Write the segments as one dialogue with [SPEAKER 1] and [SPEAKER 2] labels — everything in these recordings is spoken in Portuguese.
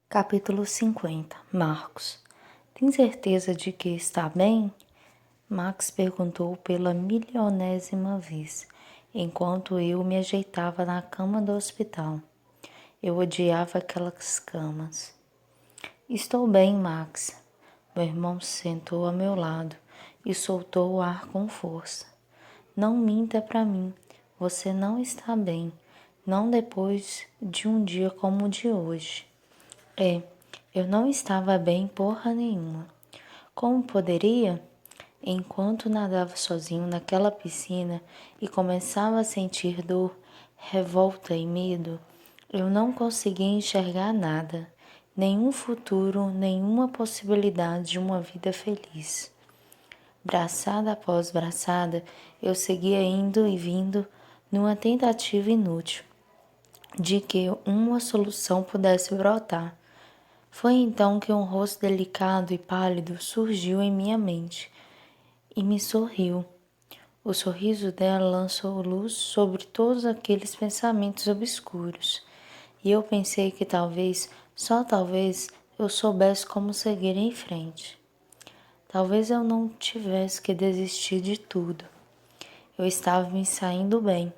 [SPEAKER 1] Capítulo 50. Marcos. Tem certeza de que está bem? Max perguntou pela milionésima vez, enquanto eu me ajeitava na cama do hospital. Eu odiava aquelas camas. Estou bem, Max. Meu irmão se sentou ao meu lado e soltou o ar com força. Não minta para mim. Você não está bem. Não depois de um dia como o de hoje. Eu não estava bem porra nenhuma. Como poderia? Enquanto nadava sozinho naquela piscina e começava a sentir dor, revolta e medo, eu não conseguia enxergar nada, nenhum futuro, nenhuma possibilidade de uma vida feliz. Braçada após braçada, eu seguia indo e vindo numa tentativa inútil de que uma solução pudesse brotar. Foi então que um rosto delicado e pálido surgiu em minha mente e me sorriu. O sorriso dela lançou luz sobre todos aqueles pensamentos obscuros, e eu pensei que talvez, só talvez, eu soubesse como seguir em frente. Talvez eu não tivesse que desistir de tudo. Eu estava me saindo bem,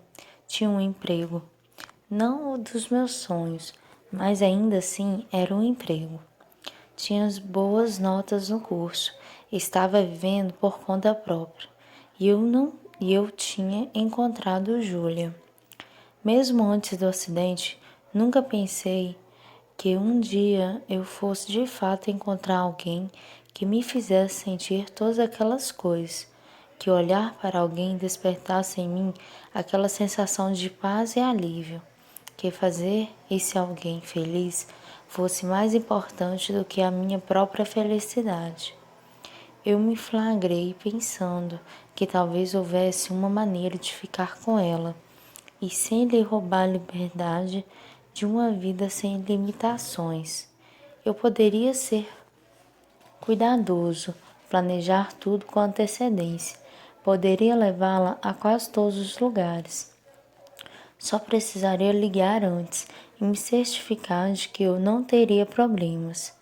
[SPEAKER 1] tinha um emprego, não o dos meus sonhos, mas ainda assim era um emprego. Tinha as boas notas no curso, estava vivendo por conta própria, e eu tinha encontrado Júlia. Mesmo antes do acidente, nunca pensei que um dia eu fosse de fato encontrar alguém que me fizesse sentir todas aquelas coisas, que olhar para alguém despertasse em mim aquela sensação de paz e alívio, que fazer esse alguém feliz fosse mais importante do que a minha própria felicidade. Eu me flagrei pensando que talvez houvesse uma maneira de ficar com ela e sem lhe roubar a liberdade de uma vida sem limitações. Eu poderia ser cuidadoso, planejar tudo com antecedência, poderia levá-la a quase todos os lugares. Só precisaria ligar antes e me certificar de que eu não teria problemas.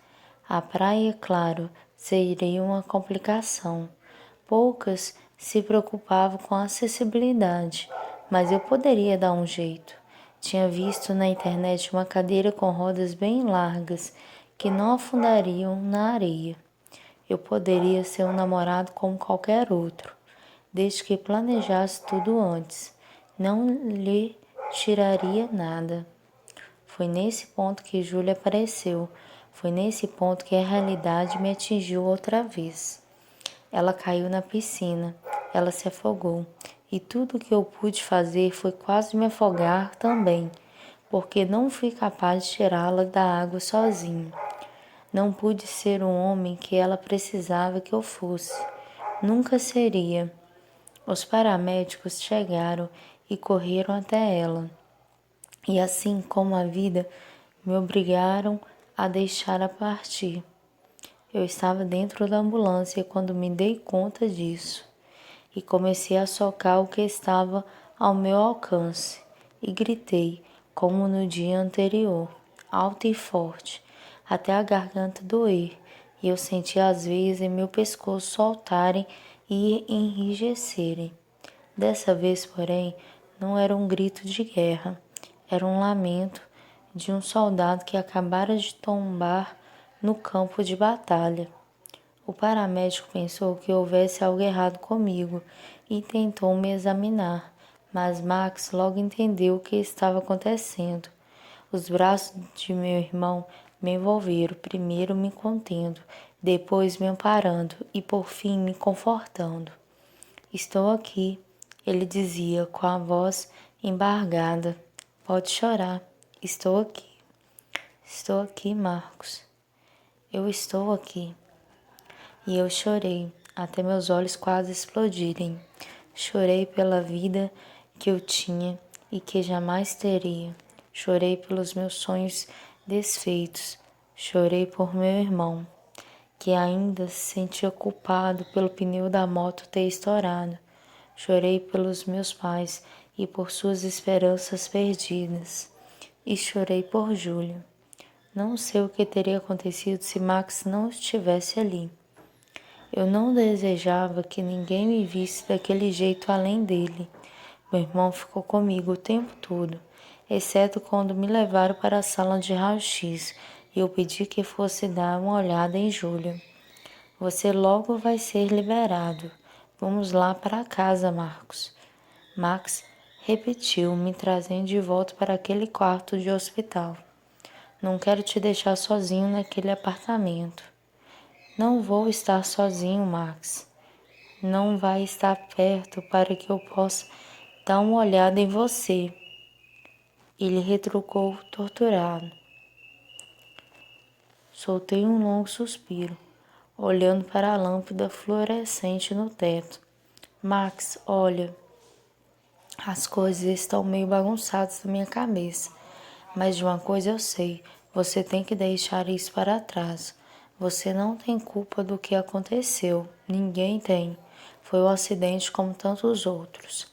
[SPEAKER 1] A praia, claro, seria uma complicação. Poucas se preocupavam com a acessibilidade, mas eu poderia dar um jeito. Tinha visto na internet uma cadeira com rodas bem largas que não afundariam na areia. Eu poderia ser um namorado como qualquer outro, desde que planejasse tudo antes. Não lhe tiraria nada. Foi nesse ponto que Júlia apareceu. Foi nesse ponto que a realidade me atingiu outra vez. Ela caiu na piscina. Ela se afogou. E tudo o que eu pude fazer foi quase me afogar também, porque não fui capaz de tirá-la da água sozinho. Não pude ser o homem que ela precisava que eu fosse. Nunca seria. Os paramédicos chegaram e correram até ela. E assim como a vida, me obrigaram a deixar partir. Eu estava dentro da ambulância quando me dei conta disso e comecei a socar o que estava ao meu alcance e gritei, como no dia anterior, alto e forte, até a garganta doer, e eu senti as veias em meu pescoço soltarem e enrijecerem. Dessa vez, porém, não era um grito de guerra, era um lamento de um soldado que acabara de tombar no campo de batalha. O paramédico pensou que houvesse algo errado comigo e tentou me examinar, mas Max logo entendeu o que estava acontecendo. Os braços de meu irmão me envolveram, primeiro me contendo, depois me amparando e por fim me confortando. Estou aqui, ele dizia com a voz embargada. Pode chorar. Estou aqui. Estou aqui, Marcos. Eu estou aqui. E eu chorei, até meus olhos quase explodirem. Chorei pela vida que eu tinha e que jamais teria. Chorei pelos meus sonhos desfeitos. Chorei por meu irmão, que ainda se sentia culpado pelo pneu da moto ter estourado. Chorei pelos meus pais e por suas esperanças perdidas. E chorei por Júlia. Não sei o que teria acontecido se Max não estivesse ali. Eu não desejava que ninguém me visse daquele jeito além dele. Meu irmão ficou comigo o tempo todo, exceto quando me levaram para a sala de raio-x e eu pedi que fosse dar uma olhada em Júlia. Você logo vai ser liberado. Vamos lá para casa, Marcos. Max repetiu, me trazendo de volta para aquele quarto de hospital. Não quero te deixar sozinho naquele apartamento. Não vou estar sozinho, Max. Não vai estar perto para que eu possa dar uma olhada em você. Ele retrucou, torturado. Soltei um longo suspiro, olhando para a lâmpada fluorescente no teto. Max, olha, as coisas estão meio bagunçadas na minha cabeça, mas de uma coisa eu sei, você tem que deixar isso para trás. Você não tem culpa do que aconteceu, ninguém tem. Foi um acidente como tantos outros.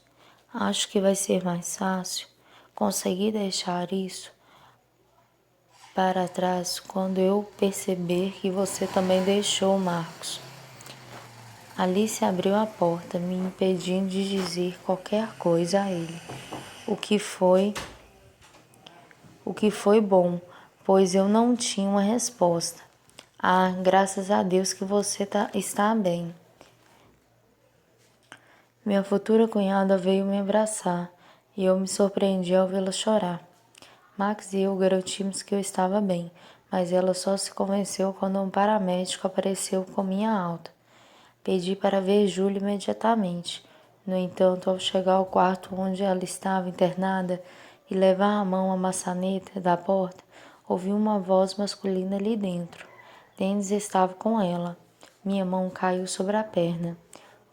[SPEAKER 1] Acho que vai ser mais fácil conseguir deixar isso para trás quando eu perceber que você também deixou, Marcos. Alice abriu a porta, me impedindo de dizer qualquer coisa a ele. O que foi bom, pois eu não tinha uma resposta. Ah, graças a Deus que você está bem. Minha futura cunhada veio me abraçar e eu me surpreendi ao vê-la chorar. Max e eu garantimos que eu estava bem, mas ela só se convenceu quando um paramédico apareceu com minha alta. Pedi para ver Júlia imediatamente. No entanto, ao chegar ao quarto onde ela estava internada e levar a mão à maçaneta da porta, ouvi uma voz masculina ali dentro. Dennis estava com ela. Minha mão caiu sobre a perna.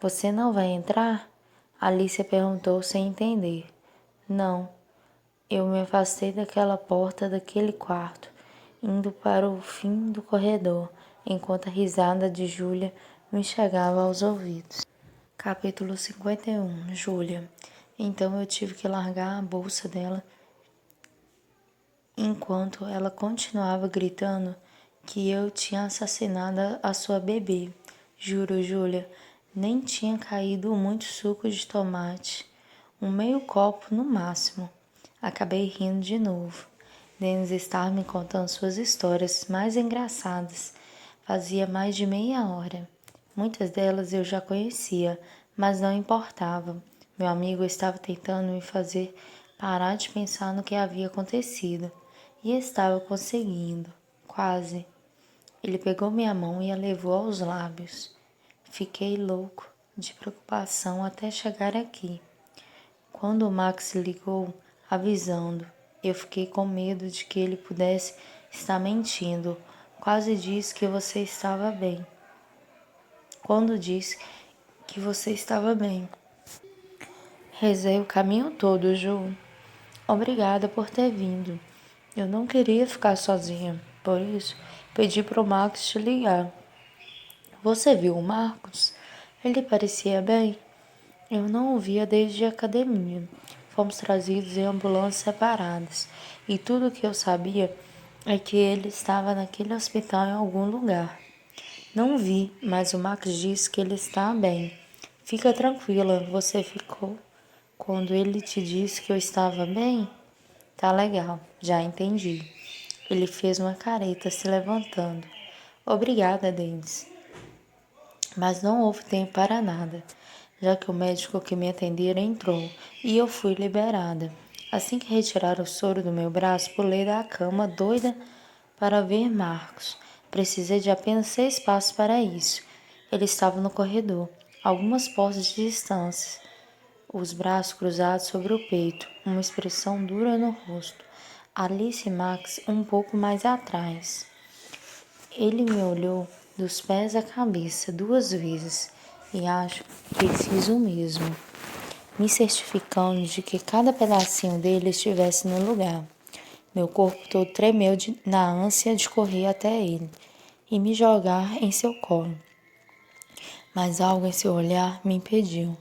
[SPEAKER 1] Você não vai entrar? Alicia perguntou sem entender. Não. Eu me afastei daquela porta daquele quarto, indo para o fim do corredor, enquanto a risada de Júlia me chegava aos ouvidos. Capítulo 51. Júlia. Então eu tive que largar a bolsa dela enquanto ela continuava gritando que eu tinha assassinado a sua bebê. Juro, Júlia, nem tinha caído muito suco de tomate. Um meio copo no máximo. Acabei rindo de novo. Dennis estava me contando suas histórias mais engraçadas. Fazia mais de meia hora. Muitas delas eu já conhecia, mas não importava. Meu amigo estava tentando me fazer parar de pensar no que havia acontecido. E estava conseguindo. Quase. Ele pegou minha mão e a levou aos lábios. Fiquei louco de preocupação até chegar aqui. Quando o Max ligou, avisando, eu fiquei com medo de que ele pudesse estar mentindo. Quase disse que você estava bem. Quando disse que você estava bem. Rezei o caminho todo, Ju. Obrigada por ter vindo. Eu não queria ficar sozinha, por isso pedi pro Max te ligar. Você viu o Marcos? Ele parecia bem? Eu não o via desde a academia. Fomos trazidos em ambulâncias separadas e tudo o que eu sabia é que ele estava naquele hospital em algum lugar. Não vi, mas o Max disse que ele está bem. Fica tranquila, você ficou quando ele te disse que eu estava bem? Tá legal, já entendi. Ele fez uma careta se levantando. Obrigada, Dennis. Mas não houve tempo para nada, já que o médico que me atendera entrou e eu fui liberada. Assim que retiraram o soro do meu braço, pulei da cama, doida para ver Marcos. Precisei de apenas 6 passos para isso. Ele estava no corredor, algumas portas de distância, os braços cruzados sobre o peito, uma expressão dura no rosto. Alice e Max um pouco mais atrás. Ele me olhou dos pés à cabeça 2 vezes e acho que fiz o mesmo, me certificando de que cada pedacinho dele estivesse no lugar. Meu corpo todo tremeu na ânsia de correr até ele e me jogar em seu colo. Mas algo em seu olhar me impediu.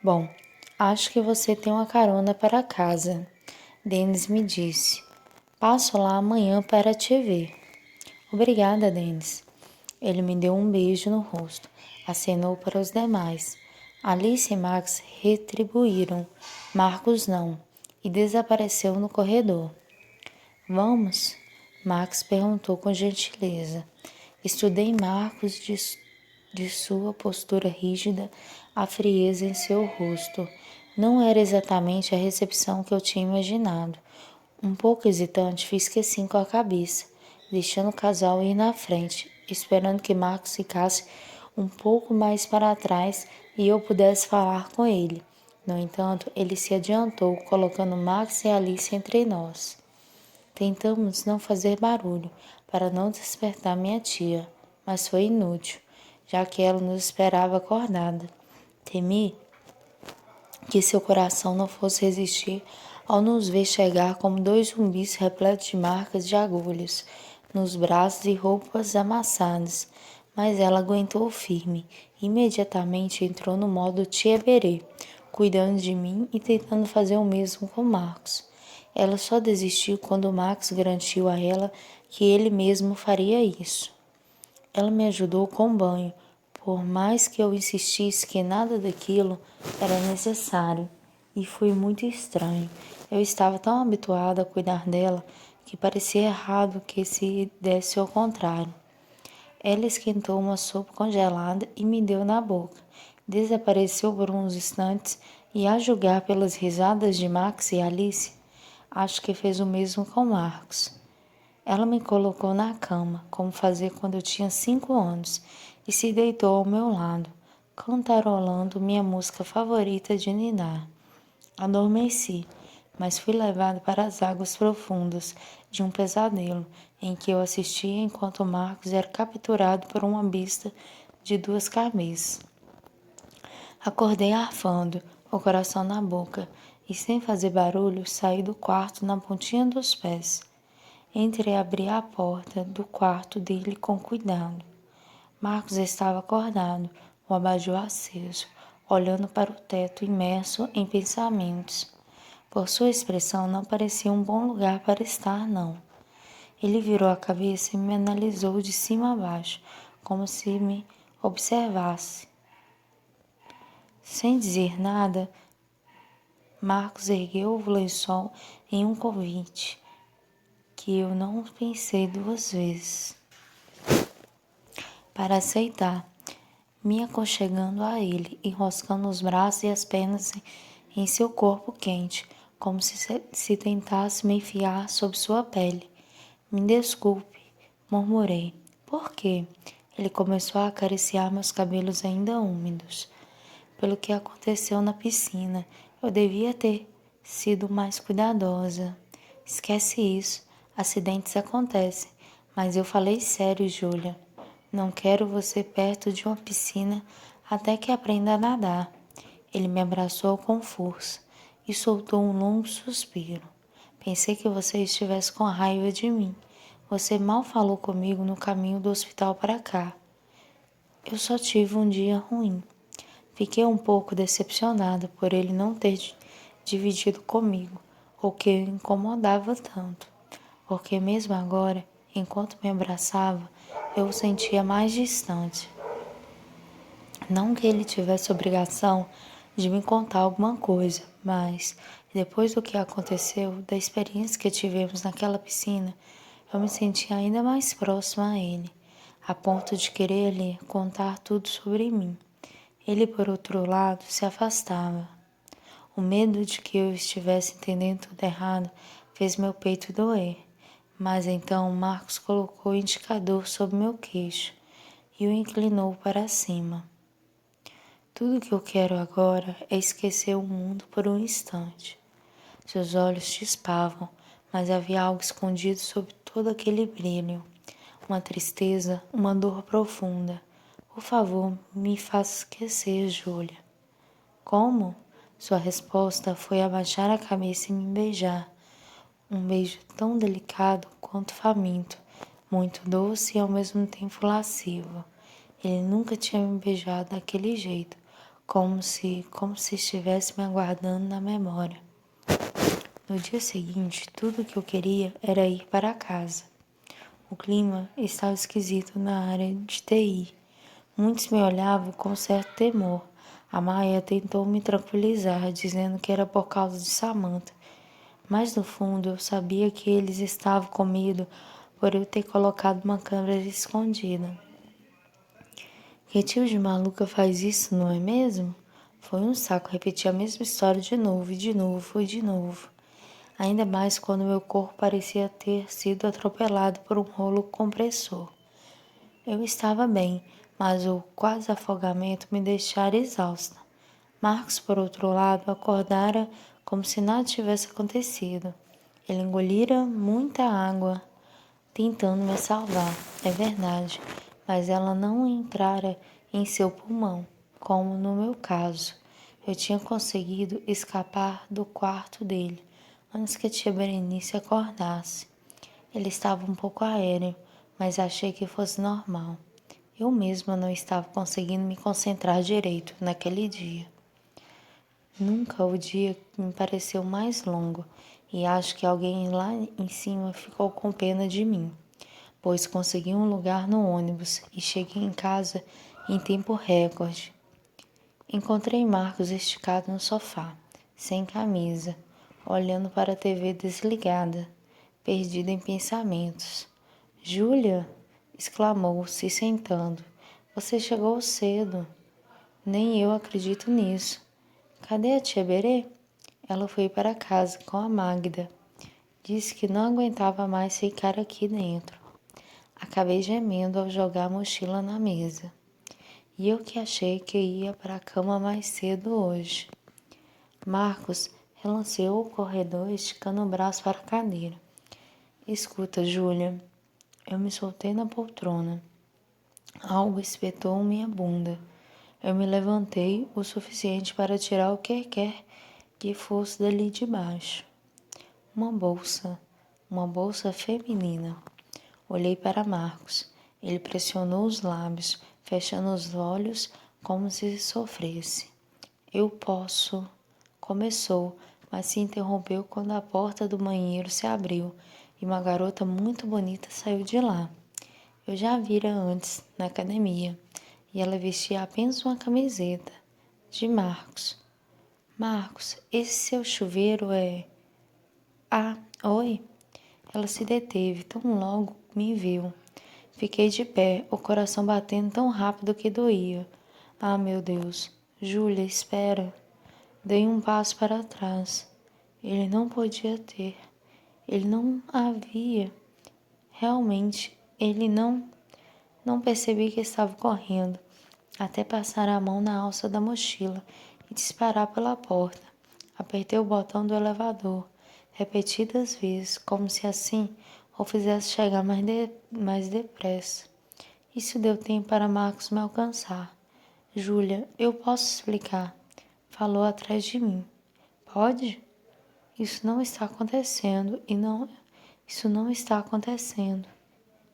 [SPEAKER 1] Bom, acho que você tem uma carona para casa, Dennis me disse. Passo lá amanhã para te ver. Obrigada, Denis. Ele me deu um beijo no rosto, acenou para os demais. Alice e Max retribuíram, Marcos não, e desapareceu no corredor. Vamos? Max perguntou com gentileza. Estudei Marcos de sua postura rígida, a frieza em seu rosto. Não era exatamente a recepção que eu tinha imaginado. Um pouco hesitante, fiz que sim com a cabeça, deixando o casal ir na frente, esperando que Marcos ficasse um pouco mais para trás e eu pudesse falar com ele. No entanto, ele se adiantou, colocando Max e Alice entre nós. Tentamos não fazer barulho, para não despertar minha tia, mas foi inútil, já que ela nos esperava acordada. Temi que seu coração não fosse resistir ao nos ver chegar como dois zumbis repletos de marcas de agulhas nos braços e roupas amassadas, mas ela aguentou firme. Imediatamente entrou no modo Tieberê, cuidando de mim e tentando fazer o mesmo com Marcos. Ela só desistiu quando Max garantiu a ela que ele mesmo faria isso. Ela me ajudou com o banho, por mais que eu insistisse que nada daquilo era necessário, e foi muito estranho. Eu estava tão habituada a cuidar dela que parecia errado que se desse ao contrário. Ela esquentou uma sopa congelada e me deu na boca. Desapareceu por uns instantes e, a julgar pelas risadas de Max e Alice, acho que fez o mesmo com Marcos. Ela me colocou na cama, como fazia quando eu tinha 5 anos, e se deitou ao meu lado, cantarolando minha música favorita de ninar. Adormeci, mas fui levado para as águas profundas de um pesadelo, em que eu assistia enquanto Marcos era capturado por uma besta de 2 cabeças. Acordei arfando, o coração na boca, e sem fazer barulho saí do quarto na pontinha dos pés. Entreabri a porta do quarto dele com cuidado. Marcos estava acordado, o abajur aceso, olhando para o teto imerso em pensamentos. Por sua expressão, não parecia um bom lugar para estar, não. Ele virou a cabeça e me analisou de cima a baixo, como se me observasse. Sem dizer nada, Marcos ergueu o lençol em um convite que eu não pensei 2 vezes para aceitar, me aconchegando a ele, enroscando os braços e as pernas em seu corpo quente, como se tentasse me enfiar sob sua pele. Me desculpe, murmurei. Por quê? Ele começou a acariciar meus cabelos ainda úmidos. Pelo que aconteceu na piscina, eu devia ter sido mais cuidadosa. Esquece isso, acidentes acontecem, mas eu falei sério, Júlia. Não quero você perto de uma piscina até que aprenda a nadar. Ele me abraçou com força e soltou um longo suspiro. Pensei que você estivesse com raiva de mim. Você mal falou comigo no caminho do hospital para cá. Eu só tive um dia ruim. Fiquei um pouco decepcionada por ele não ter dividido comigo o que o incomodava tanto, porque mesmo agora, enquanto me abraçava, eu o sentia mais distante. Não que ele tivesse obrigação de me contar alguma coisa, mas depois do que aconteceu, da experiência que tivemos naquela piscina, eu me senti ainda mais próxima a ele, a ponto de querer-lhe contar tudo sobre mim. Ele, por outro lado, se afastava. O medo de que eu estivesse entendendo tudo errado fez meu peito doer. Mas então Marcos colocou o indicador sobre meu queixo e o inclinou para cima. Tudo que eu quero agora é esquecer o mundo por um instante. Seus olhos chispavam, mas havia algo escondido sob todo aquele brilho. Uma tristeza, uma dor profunda. Por favor, me faça esquecer, Júlia. Como? Sua resposta foi abaixar a cabeça e me beijar. Um beijo tão delicado quanto faminto, muito doce e ao mesmo tempo lascivo. Ele nunca tinha me beijado daquele jeito, como se estivesse me aguardando na memória. No dia seguinte, tudo o que eu queria era ir para casa. O clima estava esquisito na área de TI. Muitos me olhavam com certo temor. A Maia tentou me tranquilizar, dizendo que era por causa de Samantha. Mas no fundo eu sabia que eles estavam com medo por eu ter colocado uma câmera escondida. Que tio de maluca faz isso, não é mesmo? Foi um saco repetir a mesma história de novo, e de novo, e de novo. Ainda mais quando meu corpo parecia ter sido atropelado por um rolo compressor. Eu estava bem, mas o quase afogamento me deixara exausta. Marcos, por outro lado, acordara como se nada tivesse acontecido. Ele engolira muita água, tentando me salvar, é verdade, mas ela não entrara em seu pulmão, como no meu caso. Eu tinha conseguido escapar do quarto dele antes que a tia Berenice acordasse. Ele estava um pouco aéreo, mas achei que fosse normal. Eu mesma não estava conseguindo me concentrar direito naquele dia. Nunca o dia me pareceu mais longo, e acho que alguém lá em cima ficou com pena de mim, pois consegui um lugar no ônibus e cheguei em casa em tempo recorde. Encontrei Marcos esticado no sofá, sem camisa, olhando para a TV desligada, perdido em pensamentos. Júlia, exclamou, se sentando. Você chegou cedo. Nem eu acredito nisso. Cadê a tia Berê? Ela foi para casa com a Magda. Disse que não aguentava mais ficar aqui dentro. Acabei gemendo ao jogar a mochila na mesa. E eu que achei que ia para a cama mais cedo hoje. Marcos relanceou o corredor, esticando o braço para a cadeira. Escuta, Júlia. Eu me soltei na poltrona. Algo espetou minha bunda. Eu me levantei o suficiente para tirar o que quer que fosse dali de baixo. Uma bolsa feminina. Olhei para Marcos. Ele pressionou os lábios, fechando os olhos como se sofresse. Eu posso. Começou, mas se interrompeu quando a porta do banheiro se abriu e uma garota muito bonita saiu de lá. Eu já a vira antes, na academia, e ela vestia apenas uma camiseta. De Marcos. Marcos, esse seu chuveiro é... Ah, oi? Ela se deteve tão logo me viu. Fiquei de pé, o coração batendo tão rápido que doía. Ah, meu Deus. Júlia, espera. Dei um passo para trás. Ele não podia ter. Ele não havia. Realmente, ele não percebi que estava correndo, até passar a mão na alça da mochila e disparar pela porta. Apertei o botão do elevador, repetidas vezes, como se assim o fizesse chegar mais depressa. Isso deu tempo para Marcos me alcançar. Júlia, eu posso explicar, falou atrás de mim. Pode? Isso não está acontecendo e não. Isso não está acontecendo.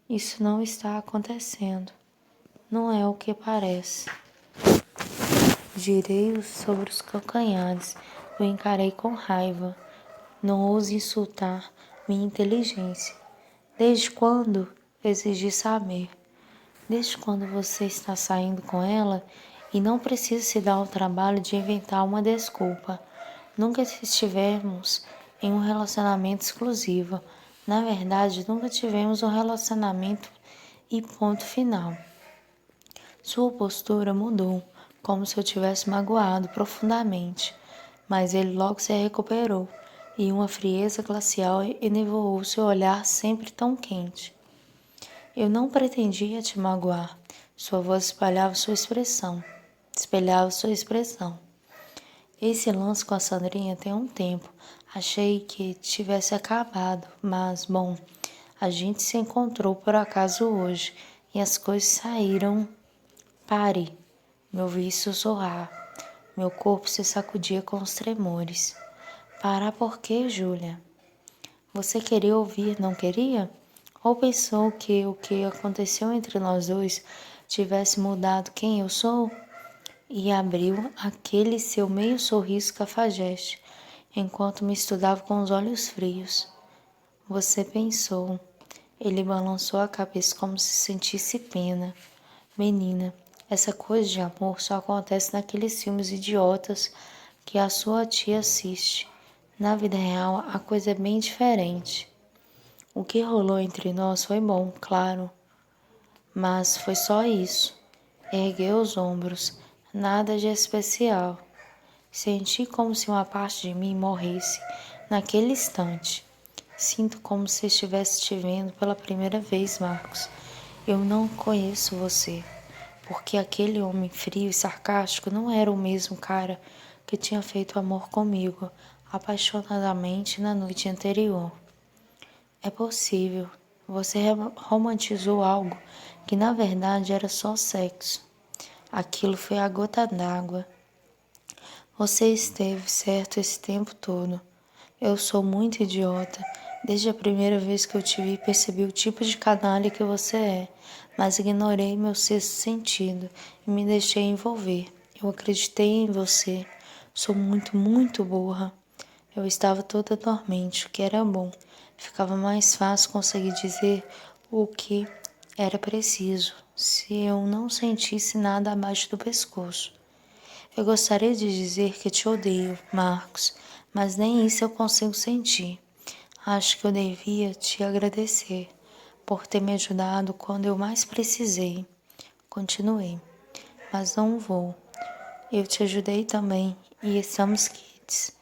[SPEAKER 1] Isso não está acontecendo. Não é o que parece. Girei-o sobre os calcanhares. O encarei com raiva. Não ouse insultar minha inteligência. Desde quando? Exigi saber. Desde quando você está saindo com ela e não precisa se dar o trabalho de inventar uma desculpa. Nunca estivemos em um relacionamento exclusivo. Na verdade, nunca tivemos um relacionamento e ponto final. Sua postura mudou, como se eu tivesse magoado profundamente, mas ele logo se recuperou e uma frieza glacial enevoou seu olhar sempre tão quente. Eu não pretendia te magoar. Sua voz espelhava sua expressão. Esse lance com a Sandrinha tem um tempo. Achei que tivesse acabado, mas, bom, a gente se encontrou por acaso hoje e as coisas saíram. Pare, me ouvi sussurrar. Meu corpo se sacudia com os tremores. Parar por quê, Júlia? Você queria ouvir, não queria? Ou pensou que o que aconteceu entre nós dois tivesse mudado quem eu sou? E abriu aquele seu meio sorriso cafajeste. enquanto me estudava com os olhos frios. Você pensou. Ele balançou a cabeça como se sentisse pena. Menina, essa coisa de amor só acontece naqueles filmes idiotas que a sua tia assiste. Na vida real, a coisa é bem diferente. O que rolou entre nós foi bom, claro, mas foi só isso. Ergueu os ombros, nada de especial. Senti como se uma parte de mim morresse naquele instante. Sinto como se estivesse te vendo pela primeira vez, Marcos. Eu não conheço você, porque aquele homem frio e sarcástico não era o mesmo cara que tinha feito amor comigo apaixonadamente na noite anterior. É possível. Você romantizou algo que na verdade era só sexo. Aquilo foi a gota d'água. Você esteve certo esse tempo todo. Eu sou muito idiota. Desde a primeira vez que eu te vi, percebi o tipo de canalha que você é, mas ignorei meu sexto sentido e me deixei envolver. Eu acreditei em você. Sou muito, muito burra. Eu estava toda dormente, o que era bom. Ficava mais fácil conseguir dizer o que era preciso, se eu não sentisse nada abaixo do pescoço. Eu gostaria de dizer que te odeio, Marcos, mas nem isso eu consigo sentir. Acho que eu devia te agradecer por ter me ajudado quando eu mais precisei. Continuei, mas não vou. Eu te ajudei também e estamos quites.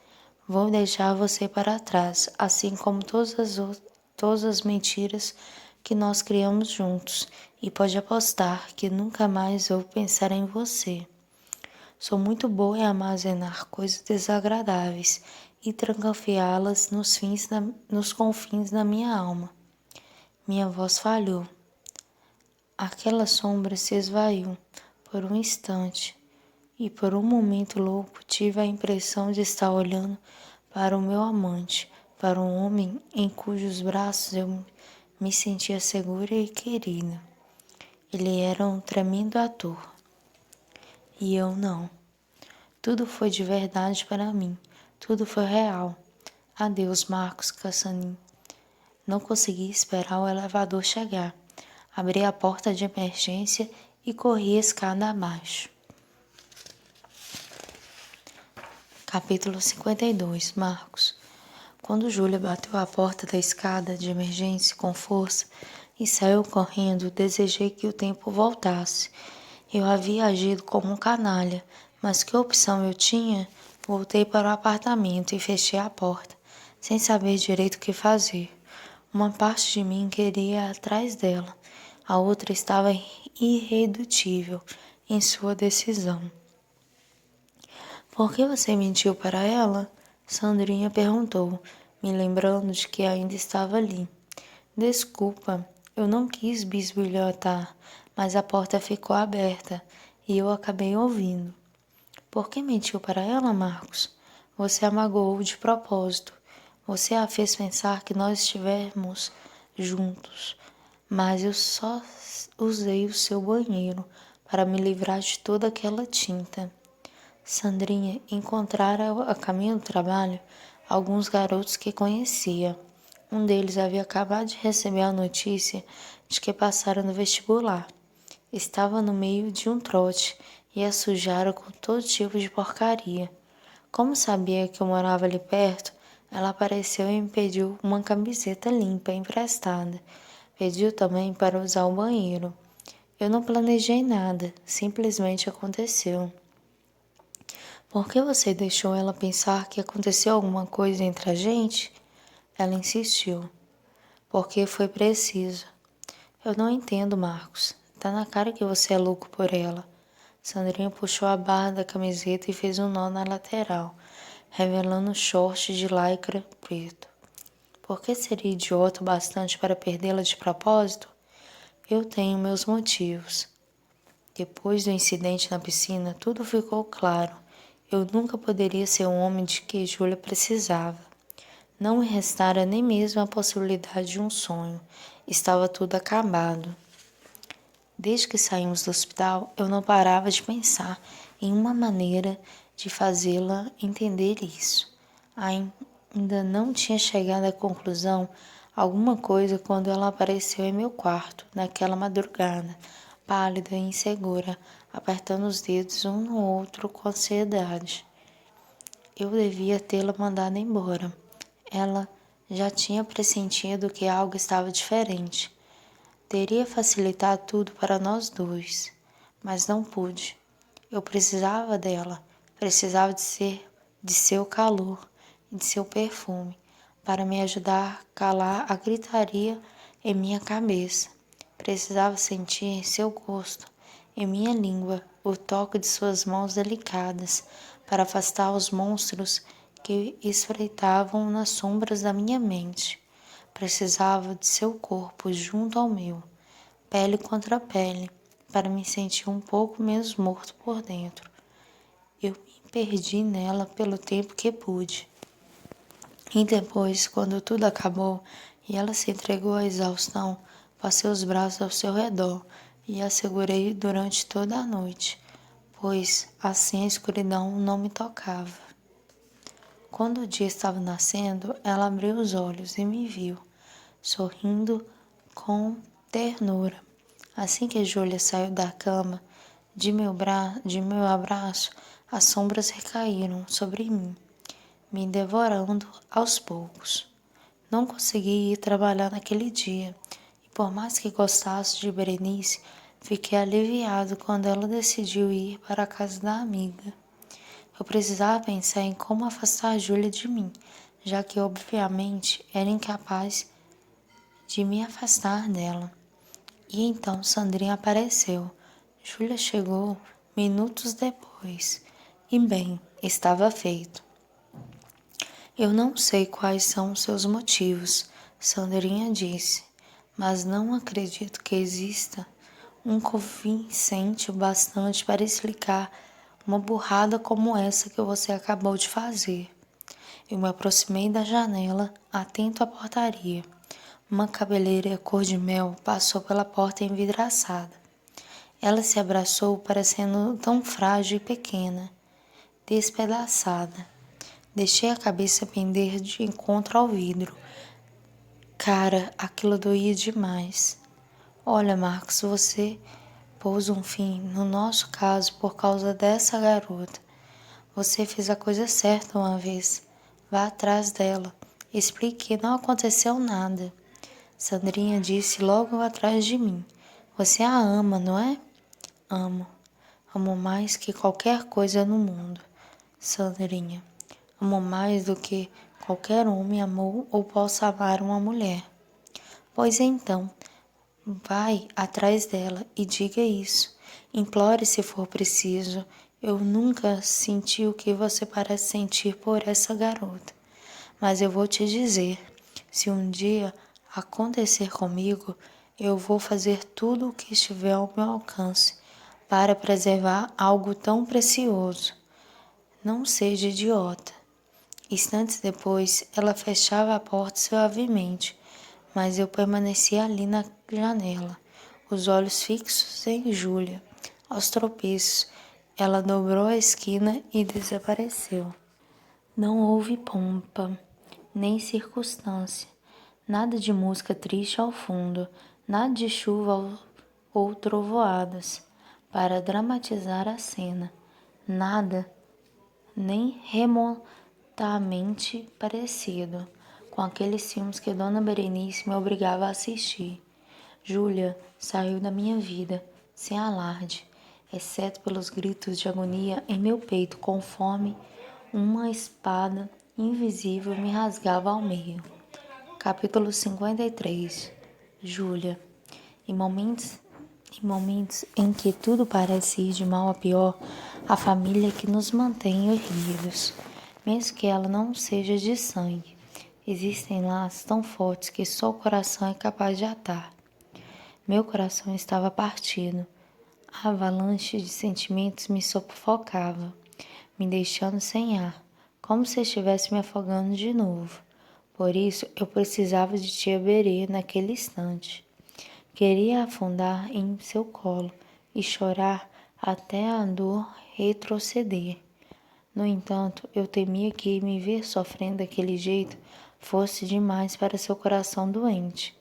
[SPEAKER 1] Vou deixar você para trás, assim como todas as mentiras que nós criamos juntos, e pode apostar que nunca mais vou pensar em você. Sou muito boa em armazenar coisas desagradáveis e trancafiá-las nos confins da minha alma. Minha voz falhou. Aquela sombra se esvaiu por um instante e por um momento louco tive a impressão de estar olhando para o meu amante, para um homem em cujos braços eu me sentia segura e querida. Ele era um tremendo ator e eu não. Tudo foi de verdade para mim, tudo foi real. Adeus, Marcos Cassanin. Não consegui esperar o elevador chegar. Abri a porta de emergência e corri a escada abaixo. Capítulo 52. Marcos. Quando Júlia bateu a porta da escada de emergência com força e saiu correndo, desejei que o tempo voltasse. Eu havia agido como um canalha, mas que opção eu tinha? Voltei para o apartamento e fechei a porta, sem saber direito o que fazer. Uma parte de mim queria ir atrás dela, a outra estava irredutível em sua decisão. Por que você mentiu para ela? Sandrinha perguntou, me lembrando de que ainda estava ali. Desculpa, eu não quis bisbilhotar, mas a porta ficou aberta e eu acabei ouvindo. Por que mentiu para ela, Marcos? Você a magoou de propósito. Você a fez pensar que nós estivemos juntos, mas eu só usei o seu banheiro para me livrar de toda aquela tinta. Sandrinha encontrara a caminho do trabalho alguns garotos que conhecia. Um deles havia acabado de receber a notícia de que passara no vestibular. Estava no meio de um trote e a sujara com todo tipo de porcaria. Como sabia que eu morava ali perto, ela apareceu e me pediu uma camiseta limpa emprestada. Pediu também para usar o banheiro. Eu não planejei nada, simplesmente aconteceu. Por que você deixou ela pensar que aconteceu alguma coisa entre a gente? Ela insistiu. Porque foi preciso. Eu não entendo, Marcos. Tá na cara que você é louco por ela. Sandrinha puxou a barra da camiseta e fez um nó na lateral, revelando um short de lycra preto. Por que seria idiota o bastante para perdê-la de propósito? Eu tenho meus motivos. Depois do incidente na piscina, tudo ficou claro. Eu nunca poderia ser o homem de que Júlia precisava. Não me restara nem mesmo a possibilidade de um sonho. Estava tudo acabado. Desde que saímos do hospital, eu não parava de pensar em uma maneira de fazê-la entender isso. Ainda não tinha chegado à conclusão alguma coisa quando ela apareceu em meu quarto, naquela madrugada, pálida e insegura, apertando os dedos um no outro com ansiedade. Eu devia tê-la mandado embora. Ela já tinha pressentido que algo estava diferente. Teria facilitado tudo para nós dois, mas não pude. Eu precisava dela, precisava de seu calor e de seu perfume para me ajudar a calar a gritaria em minha cabeça. Precisava sentir seu gosto em minha língua, o toque de suas mãos delicadas para afastar os monstros que espreitavam nas sombras da minha mente. Precisava de seu corpo junto ao meu, pele contra pele, para me sentir um pouco menos morto por dentro. Eu me perdi nela pelo tempo que pude. E depois, quando tudo acabou e ela se entregou à exaustão, passei os braços ao seu redor e a segurei durante toda a noite, pois assim a escuridão não me tocava. Quando o dia estava nascendo, ela abriu os olhos e me viu, sorrindo com ternura. Assim que Júlia saiu da cama, de meu abraço, as sombras recaíram sobre mim, me devorando aos poucos. Não consegui ir trabalhar naquele dia, e por mais que gostasse de Berenice, fiquei aliviado quando ela decidiu ir para a casa da amiga. Eu precisava pensar em como afastar a Júlia de mim, já que obviamente era incapaz de me afastar dela. E então Sandrinha apareceu. Júlia chegou minutos depois. E bem, estava feito. Eu não sei quais são os seus motivos, Sandrinha disse, mas não acredito que exista um convincente o bastante para explicar uma burrada como essa que você acabou de fazer. Eu me aproximei da janela, atento à portaria. Uma cabeleireira cor-de-mel passou pela porta envidraçada. Ela se abraçou, parecendo tão frágil e pequena, despedaçada. Deixei a cabeça pender de encontro ao vidro. Cara, aquilo doía demais. Olha, Marcos, você pôs um fim no nosso caso por causa dessa garota. Você fez a coisa certa uma vez. Vá atrás dela. Explique que não aconteceu nada. Sandrinha disse logo atrás de mim. Você a ama, não é? Amo. Amo mais que qualquer coisa no mundo. Sandrinha. Amo mais do que qualquer homem amou ou possa amar uma mulher. Pois então, vai atrás dela e diga isso. Implore se for preciso. Eu nunca senti o que você parece sentir por essa garota. Mas eu vou te dizer, se um dia acontecer comigo, eu vou fazer tudo o que estiver ao meu alcance para preservar algo tão precioso. Não seja idiota. Instantes depois, ela fechava a porta suavemente, mas eu permanecia ali na janela, os olhos fixos em Júlia. Aos tropeços, ela dobrou a esquina e desapareceu. Não houve pompa, nem circunstância, nada de música triste ao fundo, nada de chuva ou trovoadas para dramatizar a cena, nada nem remotamente parecido com aqueles filmes que Dona Berenice me obrigava a assistir. Júlia saiu da minha vida sem alarde, exceto pelos gritos de agonia em meu peito, conforme uma espada invisível me rasgava ao meio. Capítulo 53. Júlia. Em momentos em que tudo parece ir de mal a pior, a família é que nos mantém erguidos, mesmo que ela não seja de sangue. Existem laços tão fortes que só o coração é capaz de atar. Meu coração estava partido. A avalanche de sentimentos me sufocava, me deixando sem ar, como se estivesse me afogando de novo. Por isso, eu precisava de tia Berê naquele instante. Queria afundar em seu colo e chorar até a dor retroceder. No entanto, eu temia que me ver sofrendo daquele jeito fosse demais para seu coração doente.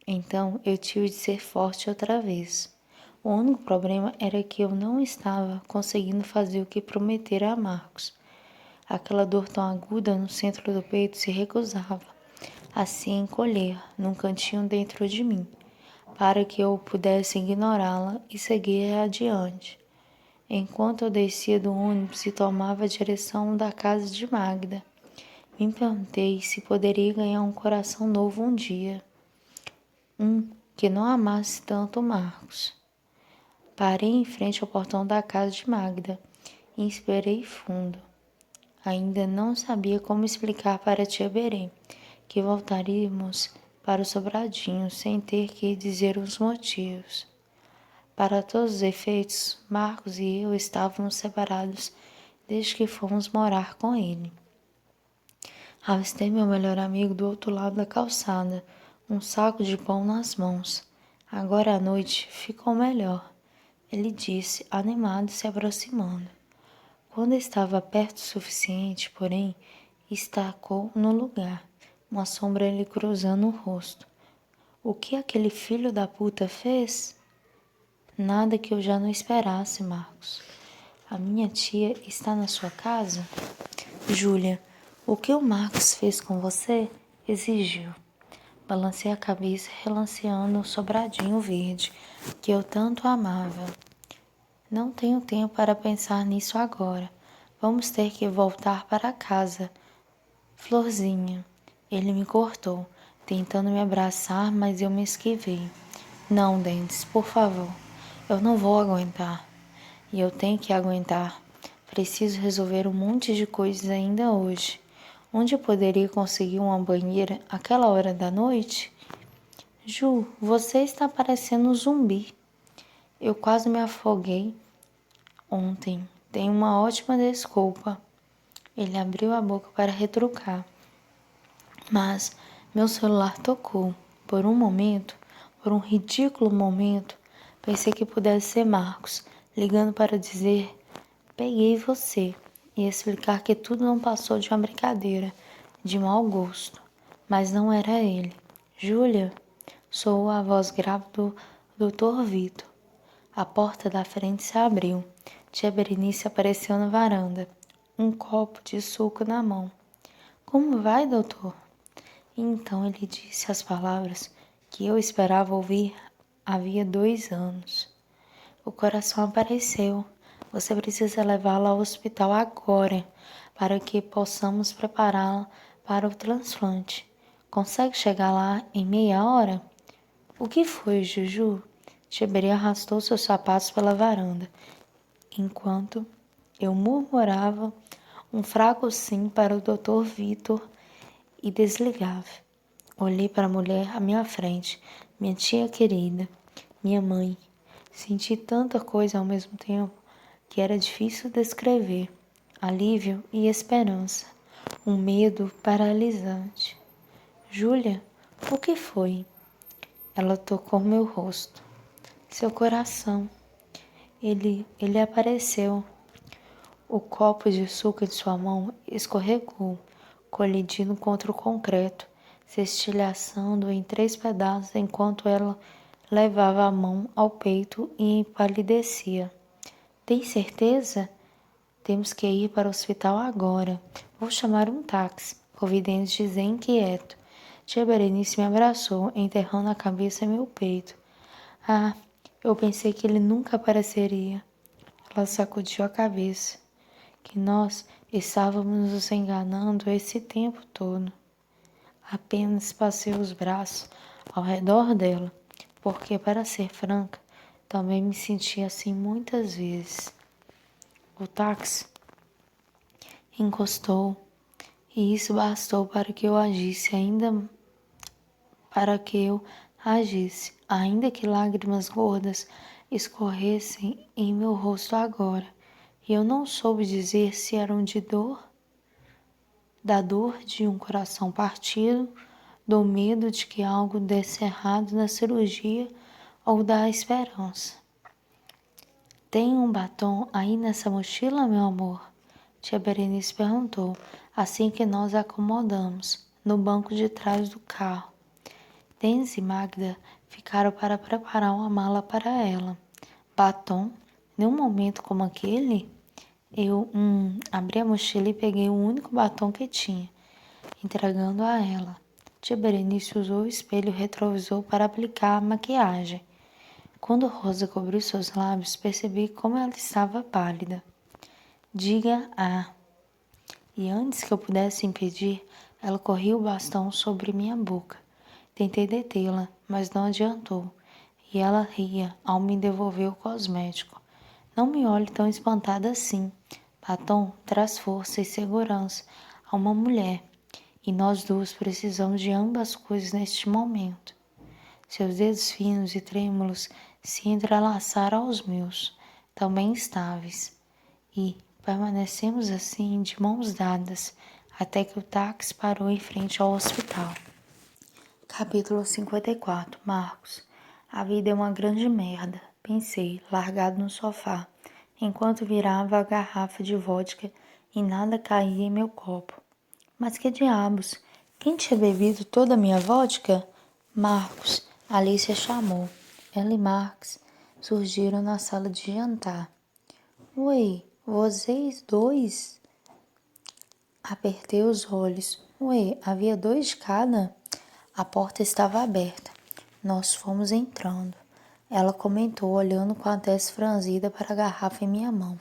[SPEAKER 1] Então eu tive de ser forte outra vez. O único problema era que eu não estava conseguindo fazer o que prometera a Marcos. Aquela dor tão aguda no centro do peito se recusava a se encolher num cantinho dentro de mim, para que eu pudesse ignorá-la e seguir adiante. Enquanto eu descia do ônibus e tomava a direção da casa de Magda, me perguntei se poderia ganhar um coração novo um dia, um que não amasse tanto Marcos. Parei em frente ao portão da casa de Magda e inspirei fundo. Ainda não sabia como explicar para a tia Berê que voltaríamos para o Sobradinho sem ter que dizer os motivos. Para todos os efeitos, Marcos e eu estávamos separados desde que fomos morar com ele. Avistei meu melhor amigo do outro lado da calçada, um saco de pão nas mãos. Agora à noite ficou melhor, ele disse, animado e se aproximando. Quando estava perto o suficiente, porém, estacou no lugar, uma sombra lhe cruzando o rosto. O que aquele filho da puta fez? Nada que eu já não esperasse, Marcos. A minha tia está na sua casa? Júlia, o que o Marcos fez com você? Exigiu. Balancei a cabeça, relanceando o sobradinho verde que eu tanto amava. Não tenho tempo para pensar nisso agora. Vamos ter que voltar para casa. Florzinha. Ele me cortou, tentando me abraçar, mas eu me esquivei. Não, Dentes, por favor. Eu não vou aguentar. E eu tenho que aguentar. Preciso resolver um monte de coisas ainda hoje. Onde eu poderia conseguir uma banheira àquela hora da noite? Ju, você está parecendo um zumbi. Eu quase me afoguei ontem. Tenho uma ótima desculpa. Ele abriu a boca para retrucar, mas meu celular tocou. Por um momento, por um ridículo momento, pensei que pudesse ser Marcos, ligando para dizer: peguei você, e explicar que tudo não passou de uma brincadeira, de mau gosto. Mas não era ele. Júlia, soou a voz grave do Dr. Vitor. A porta da frente se abriu. Tia Berenice apareceu na varanda, um copo de suco na mão. Como vai, doutor? Então ele disse as palavras que eu esperava ouvir havia 2 anos. O coração apareceu. Você precisa levá-la ao hospital agora, para que possamos prepará-la para o transplante. Consegue chegar lá em meia hora? O que foi, Juju? Tiberi arrastou seus sapatos pela varanda, enquanto eu murmurava um fraco sim para o Dr. Vitor e desligava. Olhei para a mulher à minha frente, minha tia querida, minha mãe. Senti tanta coisa ao mesmo tempo que era difícil descrever. Alívio e esperança, um medo paralisante. Júlia, o que foi? Ela tocou meu rosto. Seu coração. Ele apareceu. O copo de suco em sua mão escorregou, colidindo contra o concreto, se estilhaçando em 3 pedaços enquanto ela levava a mão ao peito e empalidecia. Tem certeza? Temos que ir para o hospital agora. Vou chamar um táxi, ouvi Denis dizer inquieto. Tia Berenice me abraçou, enterrando a cabeça em meu peito. Ah, eu pensei que ele nunca apareceria. Ela sacudiu a cabeça. Que nós estávamos nos enganando esse tempo todo. Apenas passei os braços ao redor dela, porque, para ser franca, também me senti assim muitas vezes. O táxi encostou, e isso bastou para que eu agisse, ainda que lágrimas gordas escorressem em meu rosto agora, e eu não soube dizer se eram de dor, da dor de um coração partido, do medo de que algo desse errado na cirurgia ou da esperança. Tem um batom aí nessa mochila, meu amor? Tia Berenice perguntou, assim que nós acomodamos, no banco de trás do carro. Denis e Magda ficaram para preparar uma mala para ela. Batom? Num momento como aquele? Eu abri a mochila e peguei o único batom que tinha, entregando a ela. Tia Berenice usou o espelho retrovisor para aplicar a maquiagem. Quando Rosa cobriu seus lábios, percebi como ela estava pálida. Diga A. E antes que eu pudesse impedir, ela corria o bastão sobre minha boca. Tentei detê-la, mas não adiantou. E ela ria ao me devolver o cosmético. Não me olhe tão espantada assim. Batom traz força e segurança a uma mulher. E nós duas precisamos de ambas coisas neste momento. Seus dedos finos e trêmulos se entrelaçaram aos meus, também estáveis. E permanecemos assim de mãos dadas até que o táxi parou em frente ao hospital. Capítulo 54. Marcos. A vida é uma grande merda, pensei, largado no sofá, enquanto virava a garrafa de vodka e nada caía em meu copo. Mas que diabos? Quem tinha bebido toda a minha vodka? Marcos, Alicia chamou. Ela e Marcos surgiram na sala de jantar. Oi, vocês dois? Apertei os olhos. Ué, havia dois de cada? A porta estava aberta. Nós fomos entrando. Ela comentou, olhando com a testa franzida para a garrafa em minha mão.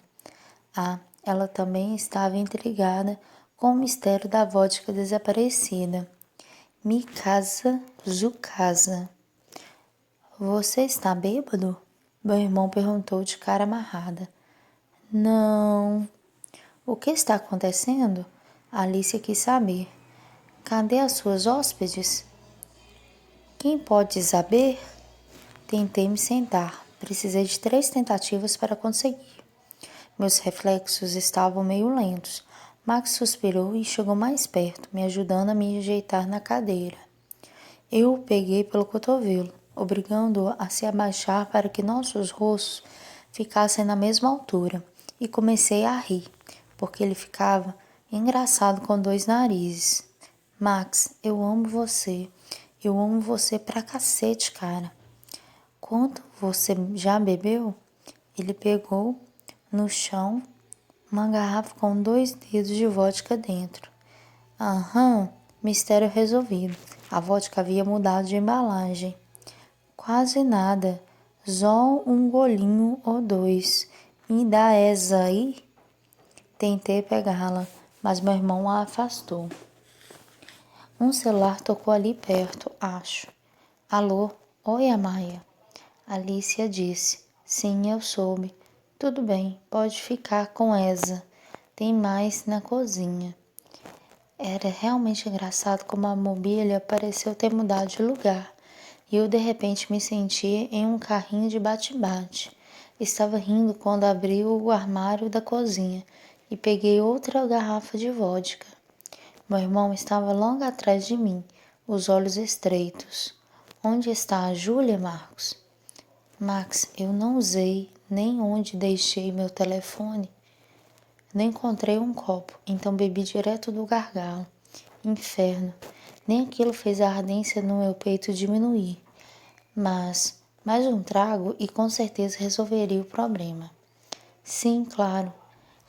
[SPEAKER 1] Ah, ela também estava intrigada com o mistério da vodka desaparecida. Mikasa Zukasa. Você está bêbado? Meu irmão perguntou de cara amarrada. Não. O que está acontecendo? Alice quis saber. Cadê as suas hóspedes? Quem pode saber? Tentei me sentar. Precisei de 3 tentativas para conseguir. Meus reflexos estavam meio lentos. Max suspirou e chegou mais perto, me ajudando a me ajeitar na cadeira. Eu o peguei pelo cotovelo, obrigando-o a se abaixar para que nossos rostos ficassem na mesma altura, e comecei a rir, porque ele ficava engraçado com 2 narizes. Max, eu amo você. Eu amo você pra cacete, cara. Quanto você já bebeu? Ele pegou no chão uma garrafa com 2 dedos de vodka dentro. Aham, mistério resolvido. A vodka havia mudado de embalagem. Quase nada, só um golinho ou 2. Me dá essa aí? Tentei pegá-la, mas meu irmão a afastou. Um celular tocou ali perto, acho. Alô? Oi, Amaya. Alicia disse. Sim, eu soube. Tudo bem, pode ficar com essa. Tem mais na cozinha. Era realmente engraçado como a mobília pareceu ter mudado de lugar. E eu de repente me senti em um carrinho de bate-bate. Estava rindo quando abri o armário da cozinha e peguei outra garrafa de vodka. Meu irmão estava logo atrás de mim, os olhos estreitos. Onde está a Júlia, Marcos? Max, eu não usei nem onde deixei meu telefone. Não encontrei um copo, então bebi direto do gargalo. Inferno, nem aquilo fez a ardência no meu peito diminuir. Mas mais um trago e com certeza resolveria o problema. Sim, claro.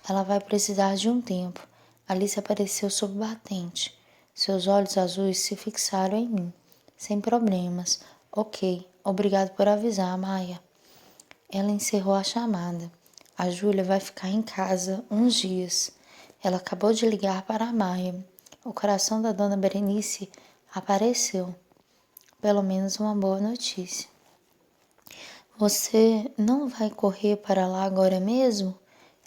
[SPEAKER 1] Ela vai precisar de um tempo. Alice apareceu sob batente. Seus olhos azuis se fixaram em mim. Sem problemas. Ok. Obrigado por avisar, Maia. Ela encerrou a chamada. A Júlia vai ficar em casa uns dias. Ela acabou de ligar para a Maia. O coração da dona Berenice apareceu. Pelo menos uma boa notícia. Você não vai correr para lá agora mesmo?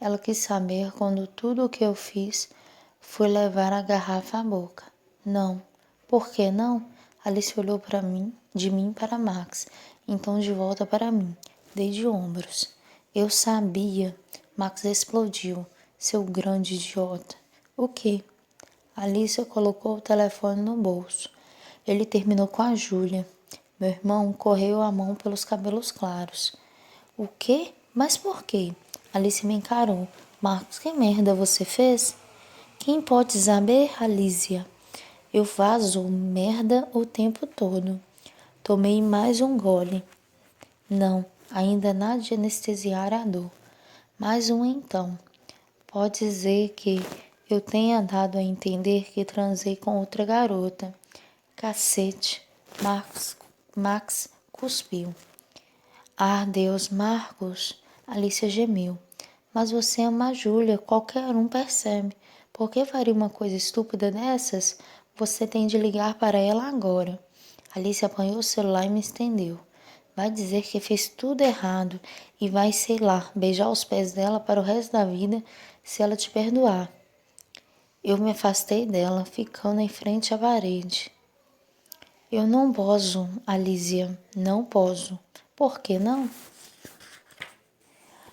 [SPEAKER 1] Ela quis saber quando tudo o que eu fiz foi levar a garrafa à boca. Não. Por que não? Alice olhou para mim, de mim para Max, então de volta para mim, dei de ombros. Eu sabia. Max explodiu. Seu grande idiota. O quê? Alice colocou o telefone no bolso. Ele terminou com a Júlia. Meu irmão correu a mão pelos cabelos claros. O quê? Mas por quê? Alice me encarou. Marcos, que merda você fez? Quem pode saber, Alicia? Eu faço merda o tempo todo. Tomei mais um gole. Não, ainda nada de anestesiar a dor. Mais um então. Pode dizer que eu tenha dado a entender que transei com outra garota. Cacete. Max cuspiu. Ah, Deus, Marcos. Alicia gemeu. Mas você ama a Júlia, qualquer um percebe. Por que faria uma coisa estúpida dessas? Você tem de ligar para ela agora. Alice apanhou o celular e me estendeu. Vai dizer que fez tudo errado e vai, sei lá, beijar os pés dela para o resto da vida se ela te perdoar. Eu me afastei dela, ficando em frente à parede. Eu não posso, Alicia, não posso. Por que não?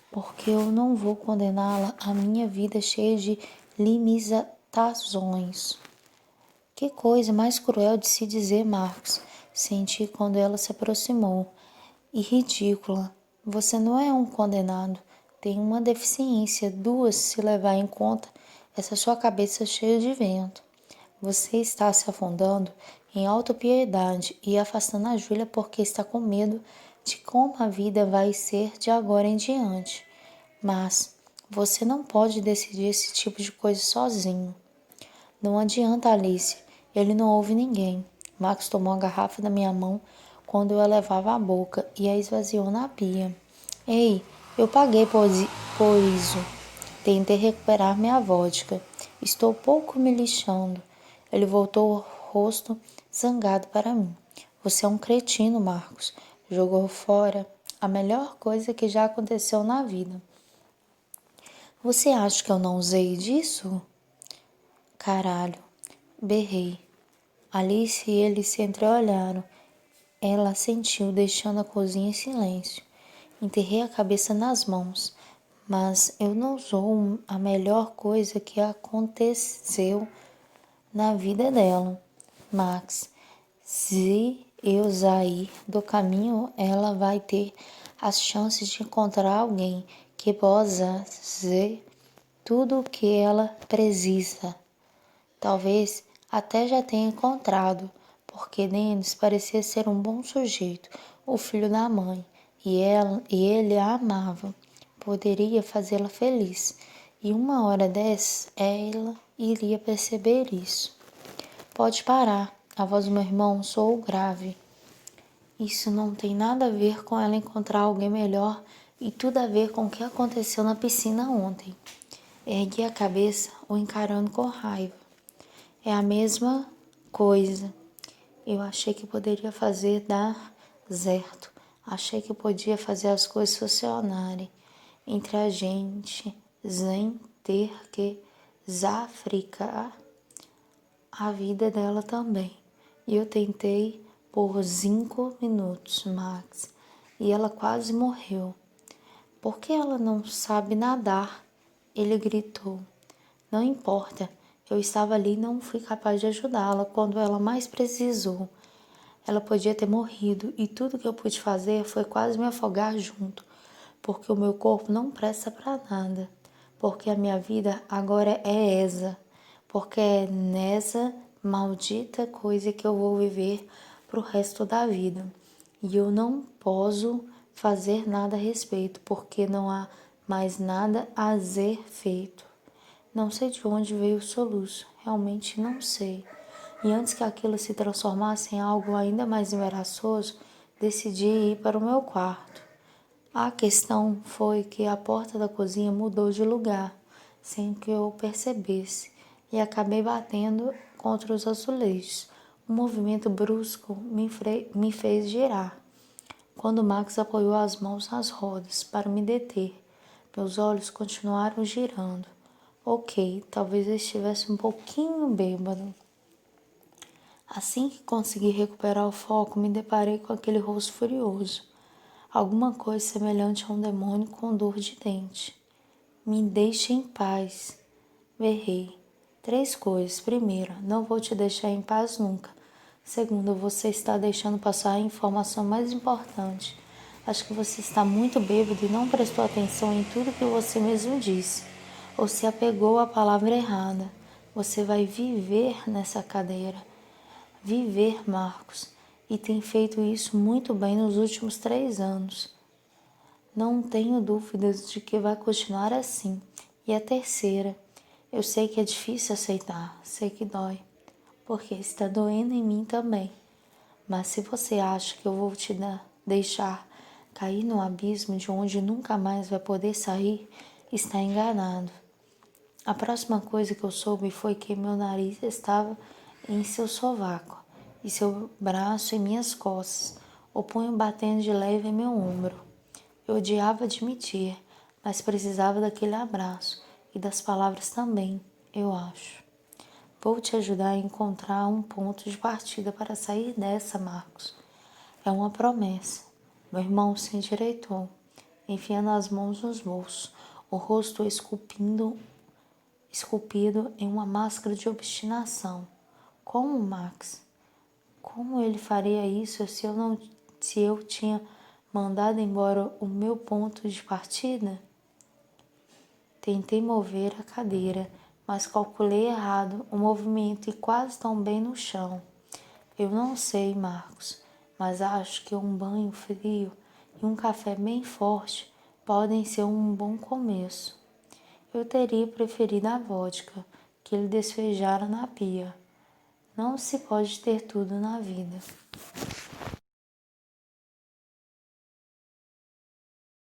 [SPEAKER 1] Porque eu não vou condená-la à minha vida cheia de limitações. Que coisa mais cruel de se dizer, Marcos, senti quando ela se aproximou. E ridícula. Você não é um condenado. Tem uma deficiência, duas se levar em conta essa sua cabeça cheia de vento. Você está se afundando em autopiedade e afastando a Júlia porque está com medo de como a vida vai ser de agora em diante. Mas você não pode decidir esse tipo de coisa sozinho. Não adianta, Alice. Ele não ouve ninguém. Max tomou a garrafa da minha mão quando eu a levava à boca e a esvaziou na pia. Ei, eu paguei por isso. Tentei recuperar minha vodka. Estou pouco me lixando. Ele voltou o rosto zangado para mim. Você é um cretino, Marcos. Jogou fora a melhor coisa que já aconteceu na vida. Você acha que eu não usei disso? Caralho, berrei. Alice e ele se entreolharam. Ela assentiu, deixando a cozinha em silêncio. Enterrei a cabeça nas mãos. Mas eu não sou a melhor coisa que aconteceu na vida dela. Max, se eu sair do caminho, ela vai ter as chances de encontrar alguém que possa ser tudo o que ela precisa. Talvez até já tenha encontrado, porque Dennis parecia ser um bom sujeito, o filho da mãe, e ele a amava. Poderia fazê-la feliz, e uma hora dessas ela iria perceber isso. Pode parar, a voz do meu irmão soou grave. Isso não tem nada a ver com ela encontrar alguém melhor e tudo a ver com o que aconteceu na piscina ontem. Ergui a cabeça, o encarando com raiva. É a mesma coisa. Eu achei que poderia fazer dar certo. Achei que podia fazer as coisas funcionarem entre a gente, sem ter que sacrificar a vida dela também. E eu tentei por 5 minutos, Max, e ela quase morreu. Por que ela não sabe nadar? Ele gritou. Não importa, eu estava ali e não fui capaz de ajudá-la quando ela mais precisou. Ela podia ter morrido e tudo que eu pude fazer foi quase me afogar junto, porque o meu corpo não presta para nada, porque a minha vida agora é essa, porque é nessa maldita coisa que eu vou viver pro resto da vida. E eu não posso fazer nada a respeito, porque não há mais nada a ser feito. Não sei de onde veio o soluço, realmente não sei. E antes que aquilo se transformasse em algo ainda mais embaraçoso, decidi ir para o meu quarto. A questão foi que a porta da cozinha mudou de lugar, sem que eu percebesse, e acabei batendo contra os azulejos. Um movimento brusco me fez girar. Quando Max apoiou as mãos nas rodas para me deter, meus olhos continuaram girando. Ok, talvez eu estivesse um pouquinho bêbado. Assim que consegui recuperar o foco, me deparei com aquele rosto furioso. Alguma coisa semelhante a um demônio com dor de dente. Me deixe em paz, berrei. 3 coisas. Primeira, não vou te deixar em paz nunca. Segunda, você está deixando passar a informação mais importante. Acho que você está muito bêbado e não prestou atenção em tudo que você mesmo disse. ou se apegou à palavra errada. Você vai viver nessa cadeira. Viver, Marcos, e tem feito isso muito bem nos últimos 3 anos. Não tenho dúvidas de que vai continuar assim. E a terceira, eu sei que é difícil aceitar, sei que dói, porque está doendo em mim também. Mas se você acha que eu vou te deixar cair no abismo de onde nunca mais vai poder sair, está enganado. A próxima coisa que eu soube foi que meu nariz estava em seu sovaco e seu braço em minhas costas, o punho batendo de leve em meu ombro. Eu odiava admitir, mas precisava daquele abraço e das palavras também, eu acho. Vou te ajudar a encontrar um ponto de partida para sair dessa, Marcos. É uma promessa. Meu irmão se endireitou, enfiando as mãos nos bolsos, o rosto esculpido em uma máscara de obstinação. Como, Max? Como ele faria isso se eu tinha mandado embora o meu ponto de partida? Tentei mover a cadeira, mas calculei errado o movimento e quase tombei no chão. Eu não sei, Marcos, mas acho que um banho frio e um café bem forte podem ser um bom começo. Eu teria preferido a vodka que ele desfejara na pia. Não se pode ter tudo na vida.